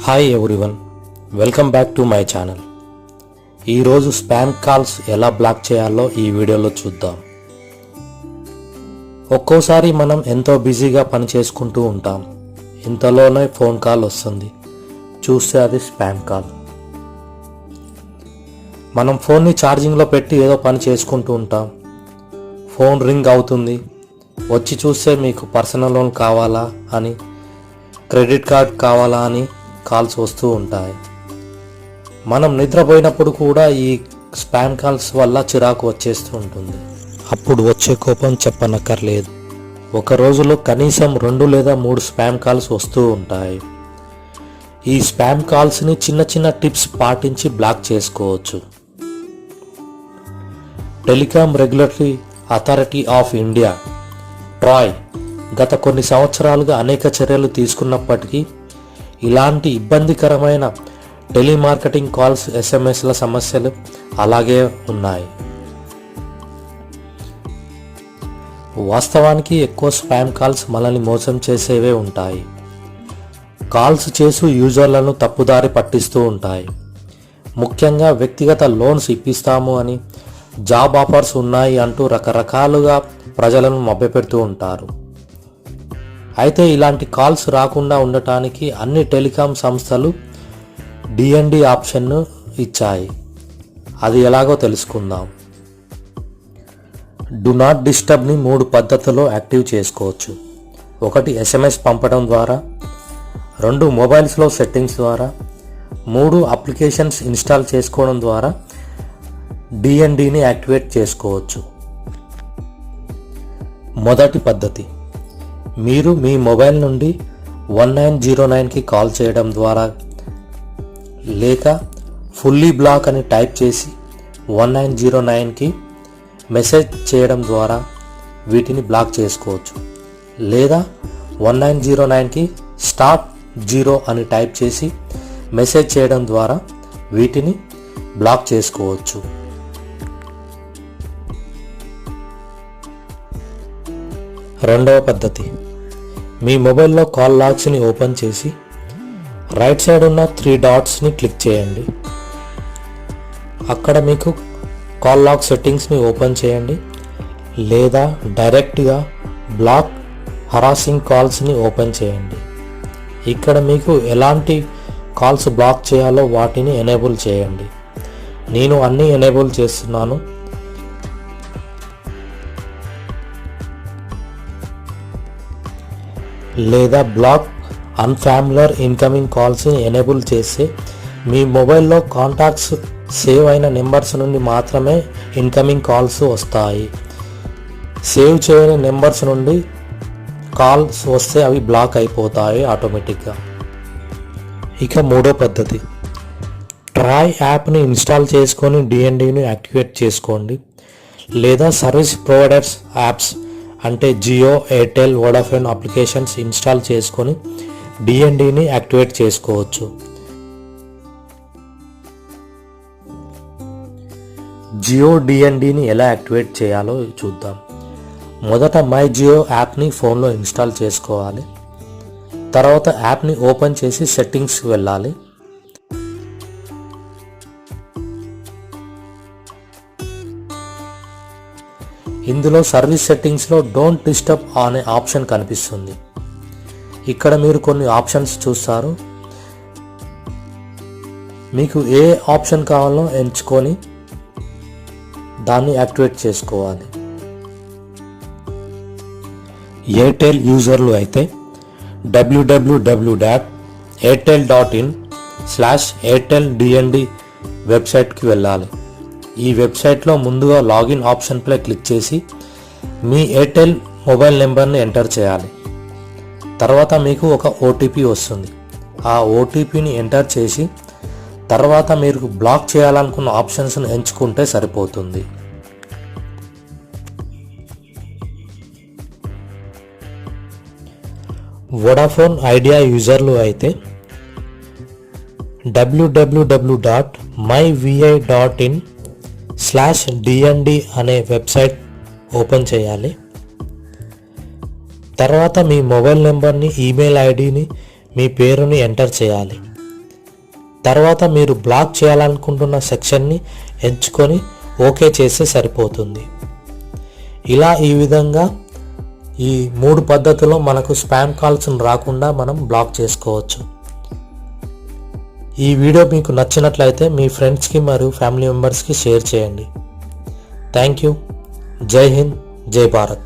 Hi everyone, welcome back to my channel. ఈరోజు spam calls ఎలా black చేయాలో ఈ వీడియోలో చూద్దాం. ఒక్కోసారి మనం ఎంతో బిజీగా పని చేసుకుంటూ ఉంటాం. ఇంతలోనే ఫోన్ కాల్ వస్తుంది. చూస్తే అది స్పామ్ కాల్. మనం ఫోన్ని ఛార్జింగ్లో పెట్టి ఏదో పని చేసుకుంటూ ఉంటాం. ఫోన్ రింగ్ అవుతుంది. వచ్చి చూస్తే మీకు పర్సనల్ లోన్ కావాలా అని, క్రెడిట్ కార్డ్ కావాలా అని కాల్స్ వస్తూ ఉంటాయి. మనం నిద్రపోయినప్పుడు కూడా ఈ స్పామ్ కాల్స్ వల్ల చిరాకు వచ్చేస్తూ ఉంటుంది. అప్పుడు వచ్చే కోపం చెప్పనక్కర్లేదు. ఒక రోజులో కనీసం 2 లేదా 3 స్పామ్ కాల్స్ వస్తూ ఉంటాయి. ఈ స్పామ్ కాల్స్ని చిన్న చిన్న టిప్స్ పాటించి బ్లాక్ చేసుకోవచ్చు. Telecom regulatory authority of India Troy గత కొన్ని సంవత్సరాలుగా అనేక చర్యలు తీసుకున్నప్పటికీ ఇలాంటి ఇబ్బందికరమైన టెలిమార్కెటింగ్ కాల్స్, ఎస్ఎంఎస్ల సమస్యలు అలాగే ఉన్నాయి. వాస్తవానికి ఎక్కువ స్పామ్ కాల్స్ మనల్ని మోసం చేసేవే ఉంటాయి. కాల్స్ చేసి యూజర్లను తప్పుదారి పట్టిస్తూ ఉంటాయి. ముఖ్యంగా వ్యక్తిగత లోన్స్ ఇప్పిస్తాము అని, జాబ్ ఆఫర్స్ ఉన్నాయి అంటూ రకరకాలుగా ప్రజలను మభ్యపెడుతూ ఉంటారు. అయితే ఇలాంటి కాల్స్ రాకుండా ఉండటానికి అన్ని టెలికాం సంస్థలు డిఎన్డి ఆప్షన్ను ఇచ్చాయి. అది ఎలాగో తెలుసుకుందాం. డు నాట్ డిస్టర్బ్ని 3 పద్ధతుల్లో యాక్టివ్ చేసుకోవచ్చు. 1 ఎస్ఎంఎస్ పంపడం ద్వారా, 2 మొబైల్స్లో సెట్టింగ్స్ ద్వారా, 3 అప్లికేషన్స్ ఇన్స్టాల్ చేసుకోవడం ద్వారా డిఎన్డిని యాక్టివేట్ చేసుకోవచ్చు. మొదటి పద్ధతి, మీరు మీ మొబైల్ నుండి 1909కి కాల్ చేయడం ద్వారా లేక ఫుల్లీ బ్లాక్ అని టైప్ చేసి 1909కి మెసేజ్ చేయడం ద్వారా వీటిని బ్లాక్ చేసుకోవచ్చు. లేదా 1909కి *0 అని టైప్ చేసి మెసేజ్ చేయడం ద్వారా వీటిని బ్లాక్ చేసుకోవచ్చు. రెండవ పద్ధతి, మీ మొబైల్లో కాల్ లాగ్స్ని ఓపెన్ చేసి రైట్ సైడ్ ఉన్న 3 డాట్స్ని క్లిక్ చేయండి. అక్కడ మీకు కాల్ లాగ్ సెట్టింగ్స్ని ఓపెన్ చేయండి. లేదా డైరెక్ట్గా బ్లాక్ హరాసింగ్ కాల్స్ని ఓపెన్ చేయండి. ఇక్కడ మీకు ఎలాంటి కాల్స్ బ్లాక్ చేయాలో వాటిని ఎనేబుల్ చేయండి. నేను అన్నీ ఎనేబుల్ చేస్తున్నాను. లేదా బ్లాక్ అన్ఫ్యామిలియర్ ఇన్కమింగ్ కాల్స్ని ఎనేబుల్ చేస్తే మీ మొబైల్లో కాంటాక్ట్స్ సేవ్ అయిన నెంబర్స్ నుండి మాత్రమే ఇన్కమింగ్ కాల్స్ వస్తాయి. సేవ్ చేయని నెంబర్స్ నుండి కాల్స్ వస్తే అవి బ్లాక్ అయిపోతాయి ఆటోమేటిక్గా. ఇక మూడో పద్ధతి, ట్రాయ్ యాప్ని ఇన్స్టాల్ చేసుకొని డిఎన్డిని యాక్టివేట్ చేసుకోండి. లేదా సర్వీస్ ప్రొవైడర్స్ యాప్స్ అంటే Jio, Airtel, Vodafone applications install చేసుకొని డిఎన్డిని యాక్టివేట్ చేసుకోవచ్చు. జియో డిఎన్డిని ఎలా యాక్టివేట్ చేయాలో చూద్దాం. మొదట మై జియో యాప్ని ఫోన్లో ఇన్స్టాల్ చేసుకోవాలి. తర్వాత యాప్ని ఓపెన్ చేసి సెట్టింగ్స్కి వెళ్ళాలి. ఇందులో సర్వీస్ సెట్టింగ్స్లో డోంట్ డిస్టర్బ్ అనే ఆప్షన్ కనిపిస్తుంది. ఇక్కడ మీరు కొన్ని ఆప్షన్స్ చూస్తారు. మీకు ఏ ఆప్షన్ కావాలో ఎంచుకొని దాన్ని యాక్టివేట్ చేసుకోవాలి. ఎయిర్టెల్ యూజర్లు అయితే www.airtel.in/airteldnd వెబ్సైట్కి వెళ్ళాలి. ఈ వెబ్సైట్లో ముందుగా లాగిన్ ఆప్షన్పై క్లిక్ చేసి మీ ఎయిర్టెల్ మొబైల్ నెంబర్ని ఎంటర్ చేయాలి. తర్వాత మీకు ఒక ఓటీపీ వస్తుంది. ఆ ఓటీపీని ఎంటర్ చేసి తర్వాత మీరు బ్లాక్ చేయాలనుకున్న ఆప్షన్స్ను ఎంచుకుంటే సరిపోతుంది. వోడాఫోన్ ఐడియా యూజర్లు అయితే www.myvi.in/dnd అనే వెబ్సైట్ ఓపెన్ చేయాలి. తర్వాత మీ మొబైల్ నెంబర్ని, ఈమెయిల్ ఐడిని, మీ పేరుని ఎంటర్ చేయాలి. తర్వాత మీరు బ్లాక్ చేయాలనుకుంటున్న సెక్షన్ని ఎంచుకొని ఓకే చేస్తే సరిపోతుంది. ఈ విధంగా ఈ 3 పద్ధతుల్లో మనకు స్పామ్ కాల్స్ రాకుండా మనం బ్లాక్ చేసుకోవచ్చు. ఈ వీడియో మీకు నచ్చినట్లయితే మీ ఫ్రెండ్స్కి మరియు ఫ్యామిలీ మెంబర్స్కి షేర్ చేయండి. Thank you. జై హింద్, జై భారత్.